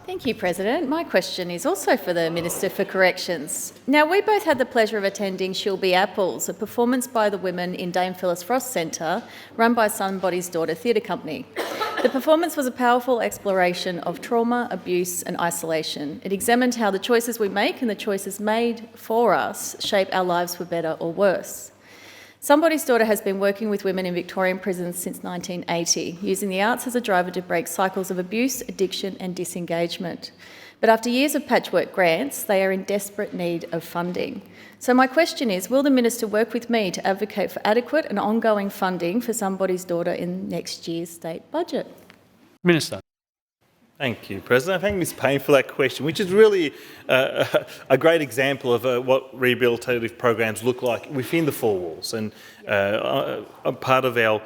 Thank you, President. My question is also for the Minister for Corrections. Now, we both had the pleasure of attending She'll Be Apples, a performance by the women in Dame Phyllis Frost Centre, run by Somebody's Daughter Theatre Company. The performance was a powerful exploration of trauma, abuse and isolation. It examined how the choices we make and the choices made for us shape our lives for better or worse. Somebody's Daughter has been working with women in Victorian prisons since 1980, using the arts as a driver to break cycles of abuse, addiction and disengagement. But after years of patchwork grants, they are in desperate need of funding. So my question is, will the Minister work with me to advocate for adequate and ongoing funding for Somebody's Daughter in next year's state budget? Minister. Thank you, President. I thank Ms Payne for that question, which is really a great example of what rehabilitative programs look like within the four walls. And a part of our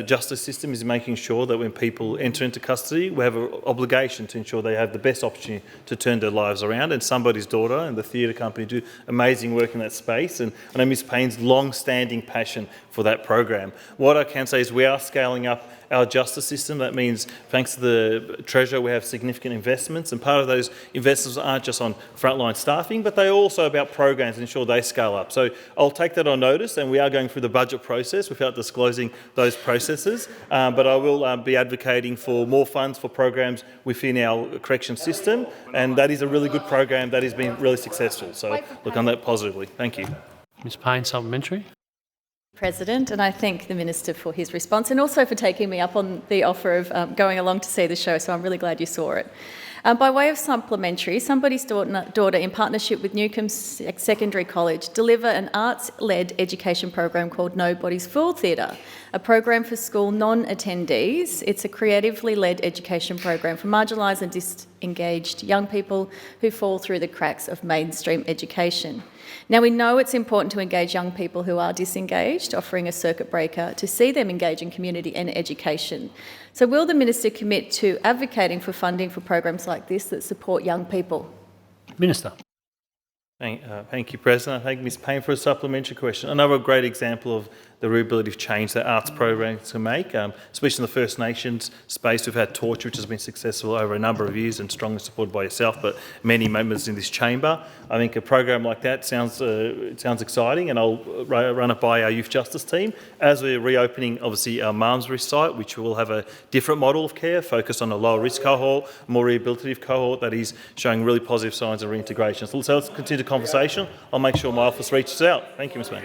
justice system is making sure that when people enter into custody, we have an obligation to ensure they have the best opportunity to turn their lives around. And Somebody's Daughter and the theatre company do amazing work in that space. And I know Ms Payne's long-standing passion for that program. What I can say is we are scaling up our justice system. That means, thanks to the Treasurer, we have significant investments, and part of those investments aren't just on frontline staffing, but they're also about programs to ensure they scale up. So I'll take that on notice, and we are going through the budget process without disclosing those processes, but I will be advocating for more funds for programs within our correction system, and that is a really good program that has been really successful. So look on that positively. Thank you. Ms Payne, supplementary. President, and I thank the Minister for his response and also for taking me up on the offer of going along to see the show, so I'm really glad you saw it. By way of supplementary, Somebody's Daughter, in partnership with Newcombe Secondary College, deliver an arts-led education program called Nobody's Fool Theatre, a program for school non-attendees. It's a creatively led education program for marginalised and disengaged young people who fall through the cracks of mainstream education. Now, we know it's important to engage young people who are disengaged, offering a circuit breaker to see them engage in community and education. So will the Minister commit to advocating for funding for programs like this that support young people? Minister. Thank you, President. I thank Ms Payne for a supplementary question. Another great example of the rehabilitative change that arts programs can make, especially in the First Nations space. We've had Torture, which has been successful over a number of years and strongly supported by yourself, but many members in this chamber. I think a program like that sounds exciting, and I'll run it by our youth justice team. As we're reopening, obviously, our Malmesbury site, which will have a different model of care, focused on a lower risk cohort, more rehabilitative cohort that is showing really positive signs of reintegration. So let's continue the conversation. I'll make sure my office reaches out. Thank you, Ms Payne.